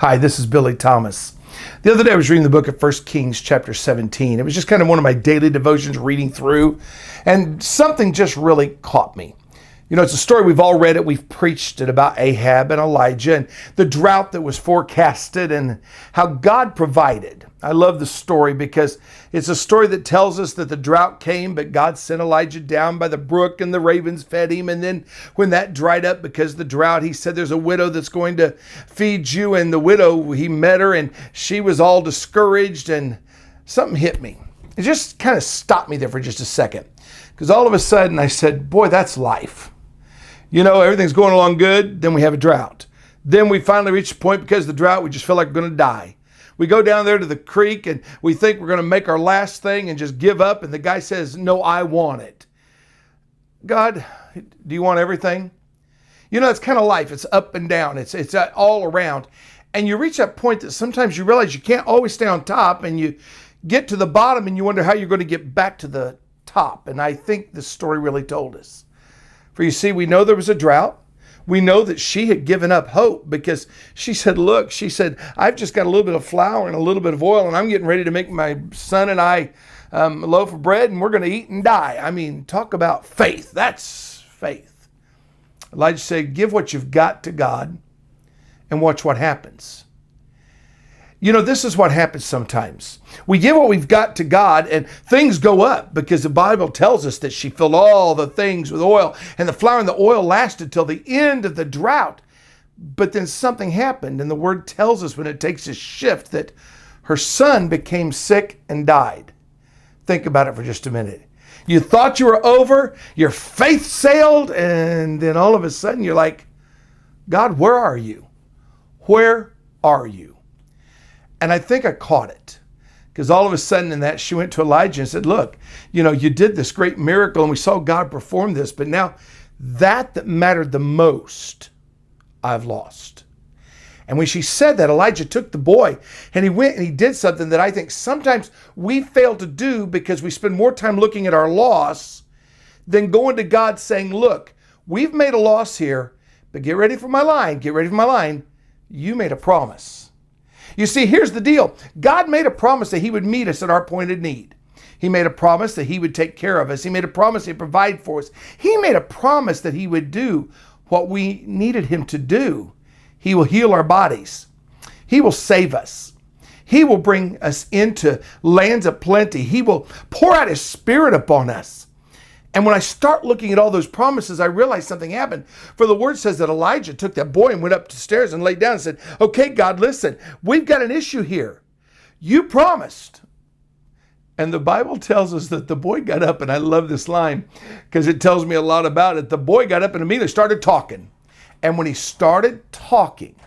Hi, this is Billy Thomas. The other day I was reading the book of 1 Kings chapter 17. It was just kind of one of my daily devotions reading through, and something just really caught me. You know, it's a story, we've all read it, we've preached it about Ahab and Elijah and the drought that was forecasted and how God provided. I love the story because it's a story that tells us that the drought came, but God sent Elijah down by the brook and the ravens fed him. And then when that dried up because of the drought, he said, there's a widow that's going to feed you. And the widow, he met her and she was all discouraged, and something hit me. It just kind of stopped me there for just a second, because all of a sudden I said, boy, that's life. You know, everything's going along good, then we have a drought. Then we finally reach a point because of the drought, we just feel like we're going to die. We go down there to the creek and we think we're going to make our last thing and just give up. And the guy says, no, I want it. God, do you want everything? You know, it's kind of life. It's up and down. It's all around. And you reach that point that sometimes you realize you can't always stay on top, and you get to the bottom and you wonder how you're going to get back to the top. And I think this story really told us. For you see, we know there was a drought. We know that she had given up hope because she said, look, she said, I've just got a little bit of flour and a little bit of oil, and I'm getting ready to make my son and I a loaf of bread, and we're going to eat and die. I mean, talk about faith. That's faith. Elijah said, give what you've got to God and watch what happens. You know, this is what happens sometimes. We give what we've got to God and things go up, because the Bible tells us that she filled all the things with oil, and the flour and the oil lasted till the end of the drought. But then something happened, and the word tells us when it takes a shift that her son became sick and died. Think about it for just a minute. You thought you were over, your faith sailed, and then all of a sudden you're like, God, where are you? Where are you? And I think I caught it, because all of a sudden in that she went to Elijah and said, look, you know, you did this great miracle and we saw God perform this, but now that mattered the most, I've lost. And when she said that, Elijah took the boy and he went and he did something that I think sometimes we fail to do, because we spend more time looking at our loss than going to God saying, look, we've made a loss here, but get ready for my line. Get ready for my line. You made a promise. You see, here's the deal. God made a promise that he would meet us at our point of need. He made a promise that he would take care of us. He made a promise he'd provide for us. He made a promise that he would do what we needed him to do. He will heal our bodies. He will save us. He will bring us into lands of plenty. He will pour out his spirit upon us. And when I start looking at all those promises, I realize something happened. For the word says that Elijah took that boy and went up the stairs and laid down and said, okay, God, listen, we've got an issue here. You promised. And the Bible tells us that the boy got up, and I love this line because it tells me a lot about it. The boy got up and immediately started talking. And when he started talking,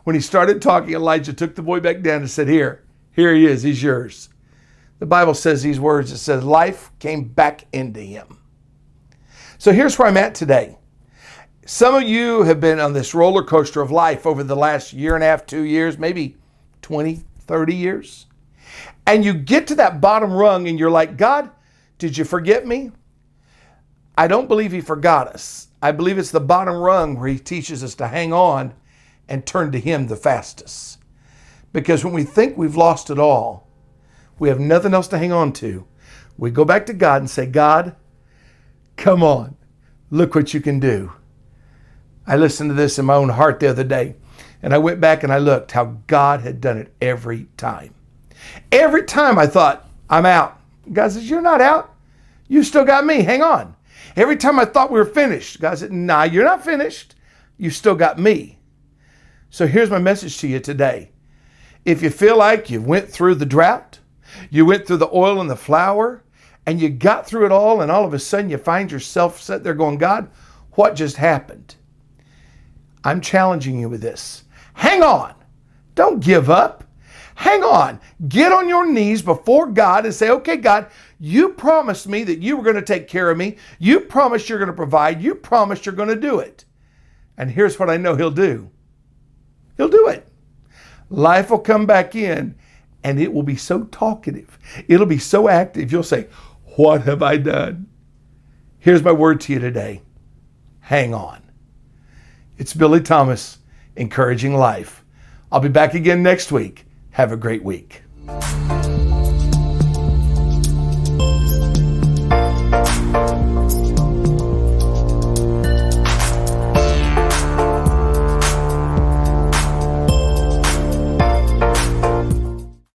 Elijah took the boy back down and said, here he is, he's yours. The Bible says these words, it says, life came back into him. So here's where I'm at today. Some of you have been on this roller coaster of life over the last year and a half, 2 years, maybe 20, 30 years. And you get to that bottom rung and you're like, God, did you forget me? I don't believe he forgot us. I believe it's the bottom rung where he teaches us to hang on and turn to him the fastest. Because when we think we've lost it all, we have nothing else to hang on to. We go back to God and say, God, come on, look what you can do. I listened to this in my own heart the other day, and I went back and I looked how God had done it every time. Every time I thought, I'm out. God says, you're not out. You still got me. Hang on. Every time I thought we were finished, God said, nah, you're not finished. You still got me. So here's my message to you today. If you feel like you went through the drought, you went through the oil and the flour, and you got through it all, and all of a sudden you find yourself sitting there going, God, what just happened? I'm challenging you with this. Hang on. Don't give up. Hang on. Get on your knees before God and say, okay, God, you promised me that you were going to take care of me. You promised you're going to provide. You promised you're going to do it. And here's what I know he'll do. He'll do it. Life will come back in, and it will be so talkative. It'll be so active. You'll say, what have I done? Here's my word to you today. Hang on. It's Billy Thomas, encouraging life I'll be back again next week. Have a great week.